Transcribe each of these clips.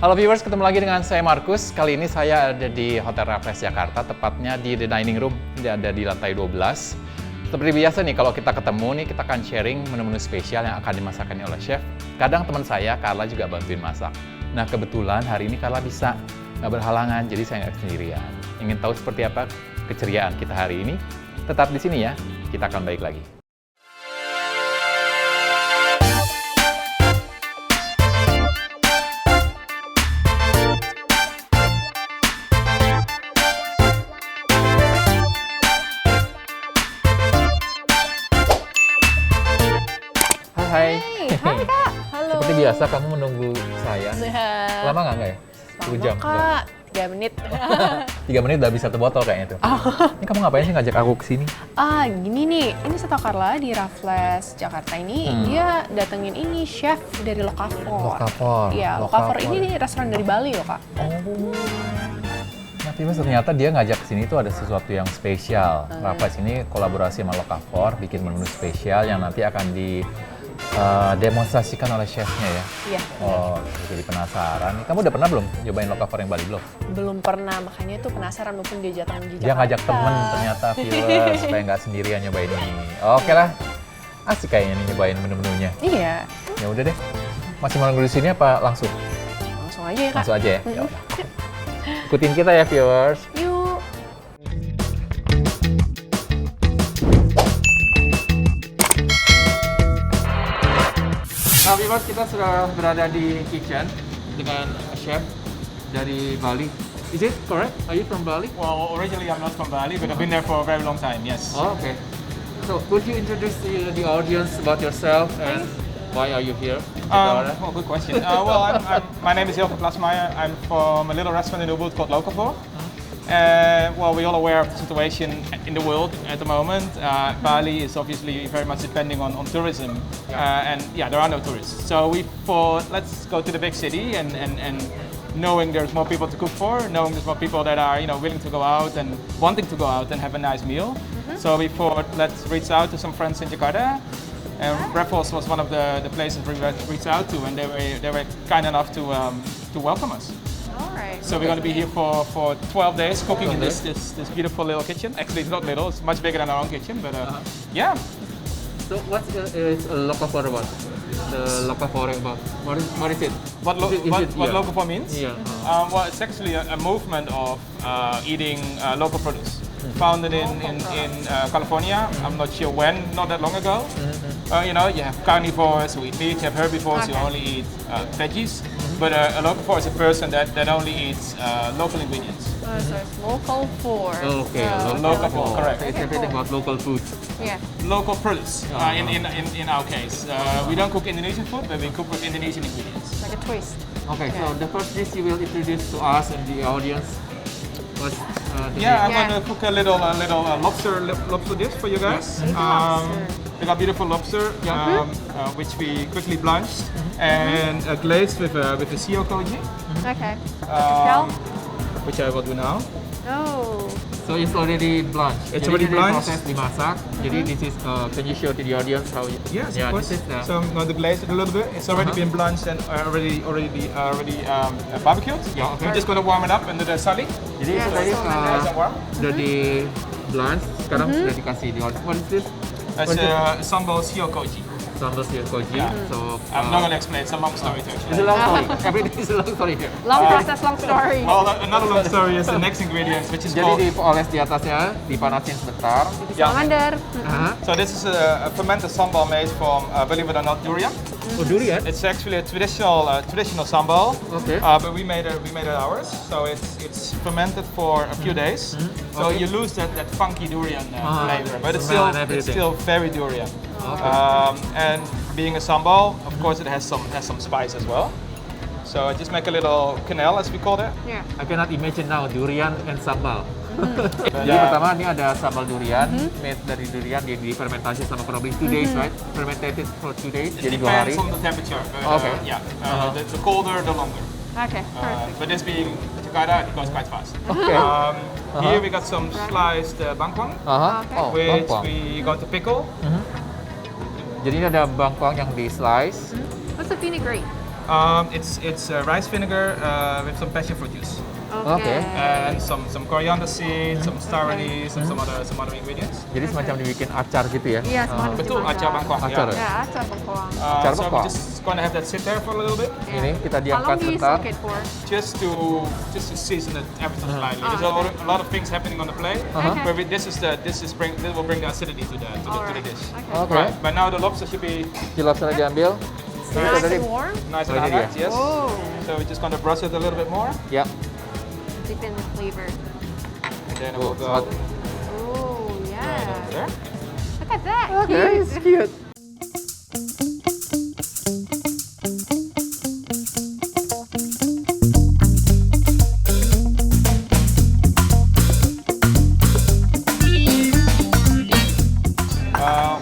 Halo viewers, ketemu lagi dengan saya Markus. Kali ini saya ada di Hotel Raffles Jakarta, tepatnya di The Dining Room. Dia ada di lantai 12. Seperti biasa nih, kalau kita ketemu nih, kita akan sharing menu-menu spesial yang akan dimasakkan oleh chef. Kadang teman saya, Carla, juga bantuin masak. Nah, kebetulan hari ini Carla bisa nggak berhalangan, jadi saya nggak sendirian. Ingin tahu seperti apa keceriaan kita hari ini? Tetap di sini ya, kita akan balik lagi. Hai. Hai Kak, halo. Seperti biasa kamu menunggu saya. Lama nggak ya? 10 jam. Kak, 3 menit. 3 menit udah bisa 1 botol kayaknya tuh. Ini kamu ngapain sih ngajak aku ke sini? Gini nih, ini setahu Carla di Raffles Jakarta ini, dia datengin ini chef dari Lokavor. Lokavor. Iya, Lokavor ini restoran dari Bali loh Kak. Oh. Nah, ternyata dia ngajak ke sini tuh ada sesuatu yang spesial. Raffles ini kolaborasi sama Lokavor, bikin menu spesial yang nanti akan demonstrasikan oleh chefnya ya? Iya. Oh, jadi penasaran. Kamu udah pernah belum nyobain Lokavor yang Bali belum? Belum pernah, makanya tuh penasaran mumpung dia datang di Jakarta. Dia ngajak temen ternyata viewers supaya nggak sendirian nyobain ini. Oke lah, asik kayaknya nih nyobain menu-menunya. Iya. Ya udah deh. Masih mau nunggu di sini apa langsung? Langsung aja ya Kak. Langsung aja ya. Ya udah. Ikutin kita ya viewers. Yuk. Nah, viewers, kita sudah berada di kitchen dengan chef dari Bali. Is it correct? Are you from Bali? Well, originally I'm not from Bali, but I've been there for a very long time, yes. Oh, okay. So, would you introduce the audience about yourself and why are you here? Well, good question. My name is Hilke Plasmeijer. I'm from a little restaurant in Ubud called Lokavor. Well, we're all aware of the situation in the world at the moment. Bali is obviously very much depending on tourism, and yeah, there are no tourists. So we thought, let's go to the big city, and knowing there's more people to cook for, knowing there's more people that are willing to go out and wanting to go out and have a nice meal. So we thought, let's reach out to some friends in Jakarta. And Raffles was one of the places we reached out to, and they were kind enough to welcome us. Alright. So we're going to be here for 12 days cooking in this beautiful little kitchen. Actually, it's not little; it's much bigger than our own kitchen. But yeah. So, what is Lokavor about? The Lokavor about? What is it? What Lokavor means? Yeah. Well, it's actually a movement of eating local produce. Founded in California. I'm not sure when, not that long ago. You have carnivores who eat meat, you have herbivores who only eat veggies. But a locavore is a person that only eats local ingredients. So it's local for. Okay, Locavore, correct. It's everything about local food. Yeah. Local produce, in our case. We don't cook Indonesian food, but we cook with Indonesian ingredients. Like a twist. Okay, so the first dish you will introduce to us and the audience was I'm going to cook a little lobster dish for you guys. We got beautiful lobster, which we quickly blanched and glazed with a shio koji, Okay. which I will do now. Oh. So it's already blanched. It's already blanched. Proses dimasak. Jadi this is can you show to the audience how? Yes, yeah, of course. This is, So I'm going to glaze it a little bit. It's already been blanched and already barbecued. Yeah, okay. We're just going to warm it up under the sali. Jadi itu tadi Nice and warm. sudah di blanch, sekarang sudah dikasih di audience. What is this? It's sambal shio koji. Sambal shio koji. Yeah. So I'm not going to explain. It's a long story to it's explain. a long story. Everything is a long story here. Long process, long story. Well, another long story is the next ingredient, which is Jadi called. dioles di atasnya, dipanasin sebentar. Salamander. So this is a fermented sambal made from, believe it or not, durian. Oh, durian? It's actually a traditional sambal. Okay. But we made it ours. So it's fermented for a few days. So you lose that funky durian flavor, but it's still very durian. And being a sambal, of course, it has some spice as well. So I just make a little canal, as we call it. Yeah. I cannot imagine now durian and sambal. Jadi pertama ini ada sambal durian, made dari durian difermentasi selama kurang lebih 2 days, right? Fermented for 2 days, jadi 2 hari. Depends on the temperature. Okay. The colder, the longer. Okay, perfect. But this being Jakarta, it goes quite fast. Okay. Here we got some sliced bangkwang, which we going to pickle. Jadi ini ada bangkwang yang di slice. What's the vinaigrette? It's rice vinegar with some passion fruit juice. Oke. And some coriander seeds, some star anise, and some other ingredients. Jadi semacam dibikin acar gitu ya? Iya, semacam Betul, acar bangkuang. Acar. Yeah. Ya, acar bengkoang. Acar So bangkuang. we're just gonna have that sit there for a little bit, Ini kita How long diamkan do you sebentar. soak it for? just to season it ever so slightly. There's a lot of things happening on the plate, Okay. but this will bring the acidity to the Alright. dish. Okay. Oke. Right, but now the lobster should be Lobster diambil. Ini Nice tadi. and warm. nice Oh, and ini hot, dia. yes. Oh, So we're just gonna brush it a little bit more, Ya. deep in the flavor. and then Oh, we'll go hot. Oh, right yeah. over there. Look at that. Oke, it's cute.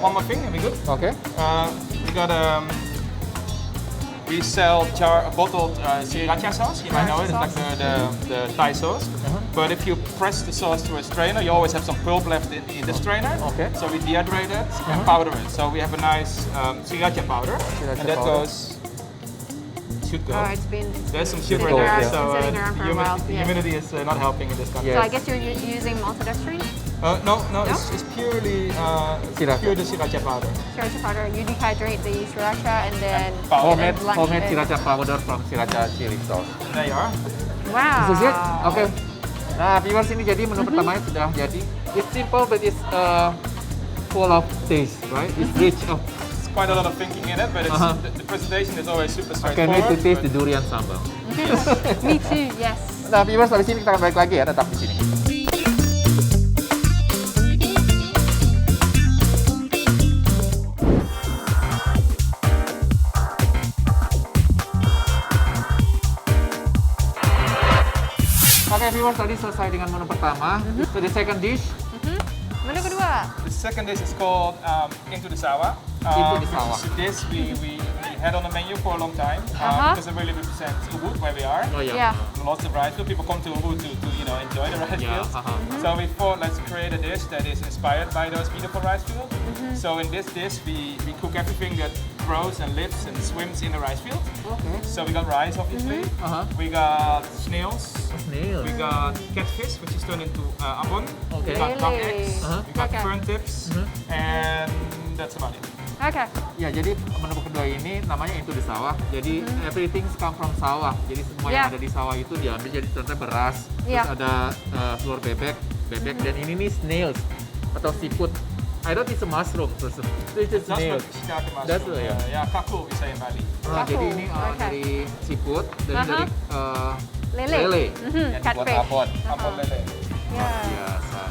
One more thing, and we good. Oke. We got we sell bottled sriracha sauce. You might know it. It's like the Thai sauce. But if you press the sauce through a strainer, you always have some pulp left in the strainer. Okay. So we dehydrate it and powder it. So we have a nice sriracha powder, Sriracha and that powder. should go. Oh, it's been There's some sugar in Cold, there, yeah. so Been sitting around for a while, yeah. humidity is not helping in this country. So Yes. I guess you're using maltodextrin, No, it's purely Sriracha. pure the sriracha powder. sriracha powder. You dehydrate the sriracha and then powder. Homemade it. sriracha powder from sriracha chili sauce. There you are. Wow. This is it? Oke. Nah, viewers, ini jadi menu pertamanya sudah jadi. It's simple but it's full of taste, right? It's rich of. It's quite a lot of thinking in it, but it's, the presentation is always super I can't wait straightforward. to taste the but- durian sambal. Me too. Yes. Nah, viewers, habis ini kita akan balik lagi ya, tetap di sini. Oke, viewers, tadi selesai dengan menu pertama. So the second dish, Menu kedua. The second dish is called Into the Sawa. Into the Sawa. This we had on the menu for a long time because it really represents Ubud, where we are. oh ya. Yeah. Lots of rice fields. People come to Ubud to enjoy the rice Yeah, fields. uh-huh. So we thought let's create a dish that is inspired by those beautiful rice fields. So in this dish we cook everything that grows and lives and swims in the rice field. Oke. So we got rice obviously. Uh-huh. We got snails. Snail. We got catfish, which is turned into abon. Okay. We got duck Really? eggs. Uh-huh. We got Okay. fern tips. And that's about it. Okay. Ya, jadi menu kedua ini namanya Into the Sawah. Jadi everything come from sawah. Jadi semua yang Yeah. ada di sawah itu diambil jadi contohnya beras, Yeah. terus ada telur bebek, dan ini nih snails atau seafood. I don't eat a mushroom, so it's just That's snails. what shiitake mushroom. That's what, yeah. Yeah, kaku we say in Bali. Nah, Kaku, jadi ini okay. dari seafood, dan Uh-huh. dari Lele. lele yang dibuat Catfish. abon. Abon lele. Yeah. Biasa.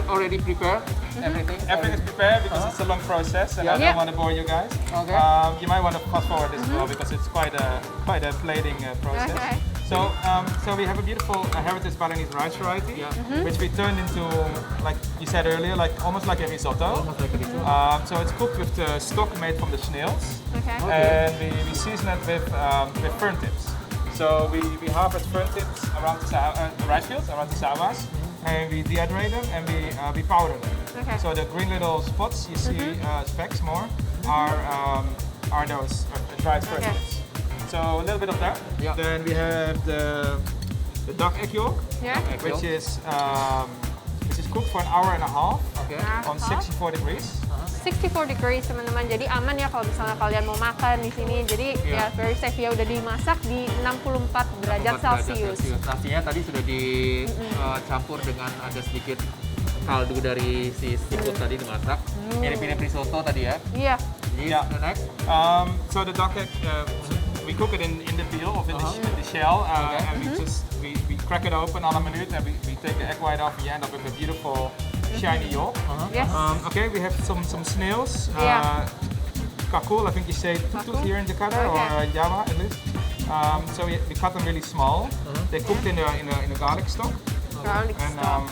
Already prepared everything. Everything is prepared because it's a long process and I Yeah. don't want to bore you guys. Okay. You might want to fast forward this as well because it's quite a plating process. Okay. So we have a beautiful heritage Balinese rice variety, Yeah. which we turned into, like you said earlier, like almost like a risotto. Almost like a risotto. So it's cooked with the stock made from the snails, Okay. Okay. and we season it with fern tips. So we harvest fern tips around the rice fields, around the sawas, and we dehydrate them and we powder them. Okay. So the green little spots you see, specks more, are those dried fern Okay. tips. So a little bit of that. Yeah. Then we have the duck egg yolk, Yeah. which is cooked for an hour and a half Oke. on 64 degrees. 64 degrees teman-teman, jadi aman ya kalau misalnya kalian mau makan di sini. Jadi Iya. ya very safe ya, udah dimasak di 64 derajat 4 Celcius. Nasinya tadi sudah dicampur dengan ada sedikit kaldu dari si seafood tadi dimasak. Mirip-mirip risotto tadi ya. Iya. Jadi Yeah. the next. So the duck egg, we cook it in the peel or in the shell, Okay. and we crack it open à la minute, and we take the egg white off, and you end up with a beautiful shiny yolk. Yes. Okay, we have some snails. Yeah. Kakul, I think you say tutut Kakul. here in Jakarta or Okay. Java at least. So we cut them really small. They're cooked in a garlic stock, Garlic and stock.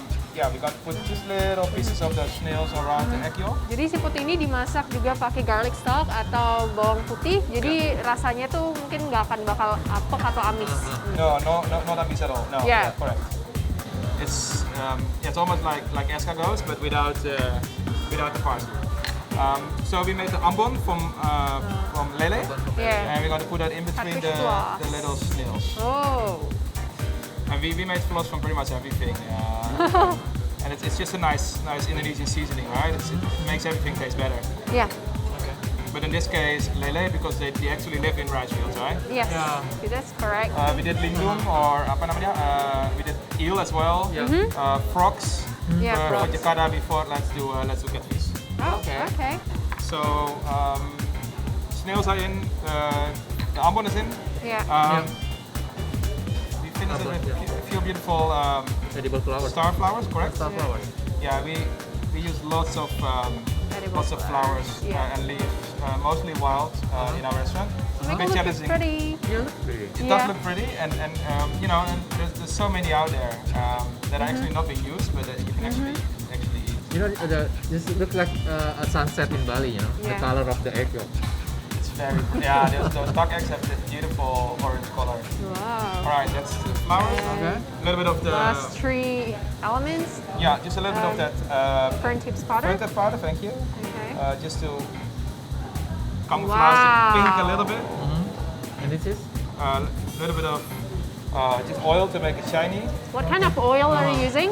we got put just little pieces of the snails around the egg yolk. Jadi seafood ini dimasak juga pakai garlic stock atau bawang putih. Jadi rasanya tuh mungkin nggak akan bakal apek atau amis. No, not amis at all. No, Yeah. correct. It's almost like escargots, but without the parsley. So we made the ambon from lele, Yeah. and we're going to put that in between the little snails. Oh. And we made floss from pretty much everything. And it's just a nice Indonesian seasoning, right? It makes everything taste better. Yeah. But in this case, lele, because they actually live in rice fields, right? Yes. Yeah. That's correct. We did lingdum, or apa namanya? We did eel as well. Yeah. Frogs. Yeah, For frogs. Jakarta before, let's do catfish. Oh, Okay. okay. So snails are in. The ambon is in. Yeah. We finished it with a few beautiful Edible flowers. star flowers, correct? Star flowers. Yeah, we use lots of Edible flowers Yeah. and leaves, mostly wild in our restaurant. It's a Make bit it look challenging. pretty. Yeah, pretty. It Yeah. does look pretty, and you know, and there's so many out there that are actually not being used, but that you can actually eat. You know, this looks like a sunset in Bali. You know, the Yeah. color of the egg yolk. It's very those duck eggs have this beautiful orange color. Wow. All right, that's the flowers. Okay. A little bit of the Last 3 elements. just a little bit of that Fern tips powder. fermented powder. Thank you. Okay. Just to camouflage the pink a Wow. little bit. And this is A little bit of just oil to make it shiny. What kind of oil are you using?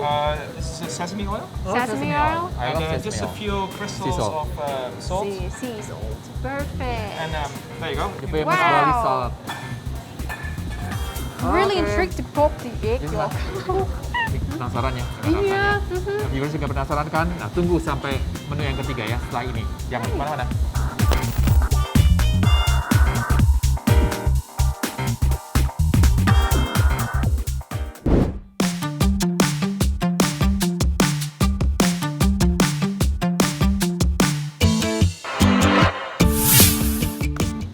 This is sesame oil. Sesame oil? I love And sesame just a oil. few crystals Sea salt. of salt. Sea salt. Perfect. And there you go. the famous Wow. Bali salt. Really Okay. intrigued to pop the egg Yes, yolk. Penasaran ya? Iya. Nah, viewers juga penasaran kan? Nah, tunggu sampai menu yang ketiga ya setelah ini. Jangan kemana-mana.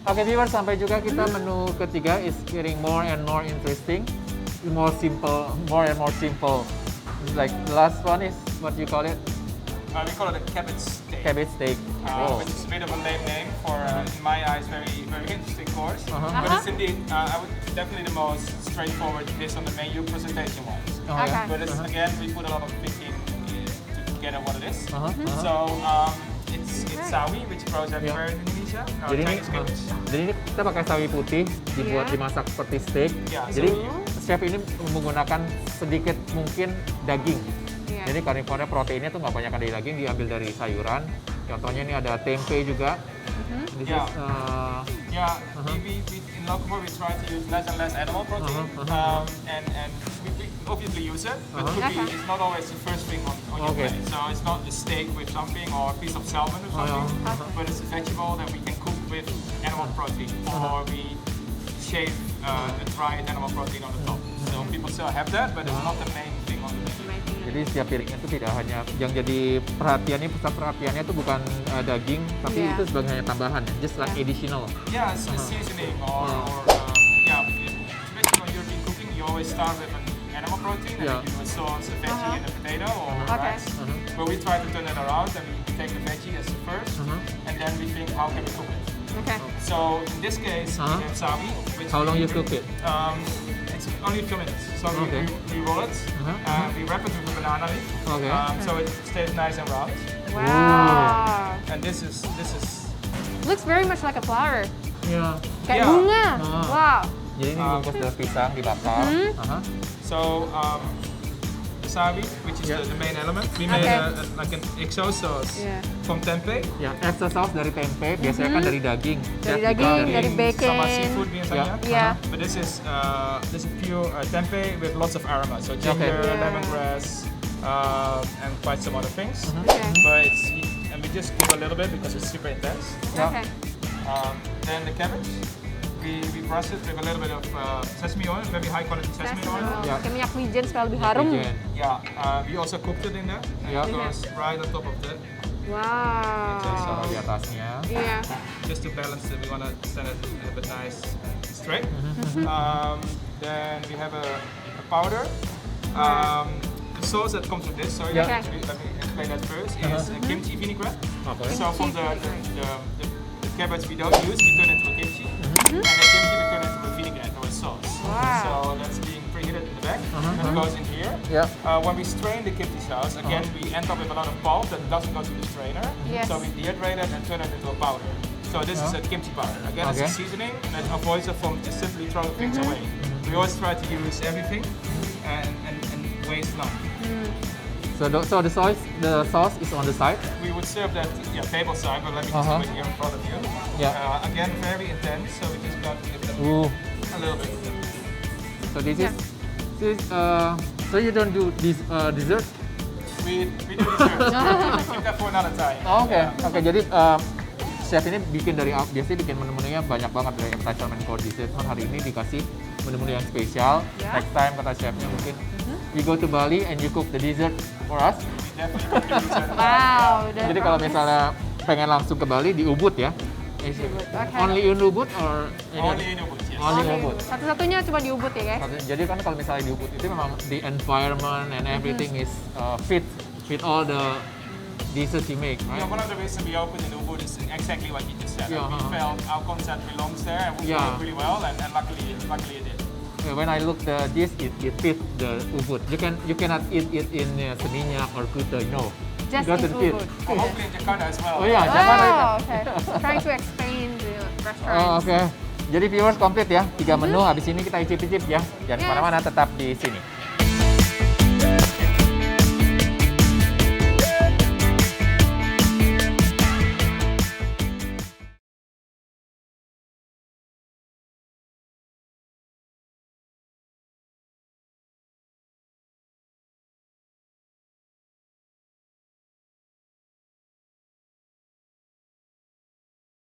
Oke viewers, sampai juga kita menu ketiga is getting more and more interesting, more and more simple. It's like the last one is what you call it? We call it a cabbage steak. Cabbage steak. Oh. Which is a bit of a lame name for, in my eyes, very interesting course. Uh-huh. But it's indeed, I would definitely the most straightforward based on the menu presentation wise. Oh, Okay. yeah. But it's, again, we put a lot of thinking to get at what it is. Uh-huh, uh-huh. So it's sawi, which grows everywhere in Indonesia. Jadi ini, Chinese cabbage. jadi ini kita pakai sawi putih, dibuat Iya. dimasak seperti steak. Ya, Jadi sawi. chef ini menggunakan sedikit mungkin daging. Iya. Jadi karnivornya proteinnya tuh nggak banyak dari daging, diambil dari sayuran. Contohnya ini ada tempe juga. This Yeah. is, Yeah, we in local we try to use less and less animal protein, and we obviously use it, but Okay. it's not always the first thing on your Okay. plate. So it's not a steak with something or a piece of salmon or something, but it's a vegetable that we can cook with animal protein, or we shave a dried animal protein on the top. So people still have that, but it's not the main thing on the menu. jadi setiap piringnya itu tidak hanya yang jadi perhatiannya, pusat perhatiannya itu bukan daging, tapi Iya. itu sebagai hanya tambahan, just like additional. Yeah, it's a seasoning or basically when you're in cooking, you always start with an animal protein and Yeah. then you do a sauce, a veggie, and a potato or Okay. rice. But we try to turn it around and we take the veggie as the first, and then we think how can we cook it. Okay. So in this case, we have sawi. Which How long we- you cook it? It's only a few minutes. So Okay. we roll it, we wrap it with a banana leaf, Okay. so it stays nice and round. Wow. And this is Looks very much like a flower. Iya. Kayak Yeah. bunga. Ah. Wow. Jadi ini dibungkus daun pisang, dibakar. Aha. So the sawi, which is Yeah. the main element, we made Okay. like an XO sauce Yeah. from tempeh. Ya, extra sauce dari tempe, biasanya kan dari daging. Dari Chef daging, juga dari bacon. Sama seafood biasanya. Yeah. But this is pure tempeh with lots of aroma. So ginger, Yeah. lemongrass, and quite some other things. Okay. But and we just give a little bit because it's super intense. Yeah. Okay. Then the cabbage, we brush it with a little bit of sesame oil, very high quality sesame oil. Yeah. Kayak minyak wijen supaya lebih harum. Wijen. Yeah, we also cooked it in there. And Yeah. it goes right on top of that. Taruh Wow. di atasnya. Iya. Just to balance it, we want to send it a bit nice straight. Then we have a powder. The sauce that comes with this, sorry, Yeah. actually, let me explain that first, is a kimchi vinaigrette. Okay. So from the cabbage we don't use, we turn into a kimchi. And the kimchi we turn into a vinaigrette or a sauce. Wow. So that's being preheated in the back. that goes in here. Yeah. When we strain the kimchi sauce, again we end up with a lot of pulp that doesn't go to the strainer. Yes. So we dehydrate it and turn it into a powder. So this is a kimchi powder. Again, it's a seasoning and it avoids us from just simply throwing things away. We always try to use everything and waste none. So the sauce is on the side. We would serve that table side, but let me just do it here in front of you. Yeah. Again, very intense, so we just got to give them Ooh. a little bit. So this is so you don't do this dessert? We do dessert. Keep that for another time. Oke. Jadi chef ini biasanya bikin menu-menunya banyak banget dari appetizer main course dessert. Hari ini dikasih menu-menu yang spesial. Next time kata chefnya mungkin we go to Bali and you cook the dessert for us. Wow. Jadi kalau misalnya pengen langsung ke Bali di Ubud ya. Only in Ubud or Only in Ubud, yes. Only in Ubud. Satu-satunya cuma di Ubud ya guys. Jadi kan kalau misalnya di Ubud itu memang the environment and everything is fit all the dishes you make, right? One of the reasons we opened in Ubud is exactly what you just said. We felt our concept belongs there and we work really well, and luckily it did. When I look the dish, it fits the Ubud. You cannot eat it in Seminyak or Kuta, no. Just in Ubud. Hopefully in Jakarta as well. Oh iya, Jakarta. Okay. Trying to explain the restaurant. Oh, oke. Jadi viewers komplit ya, 3 menu. Habis ini kita icip-icip ya. Jangan kemana-mana, tetap di sini.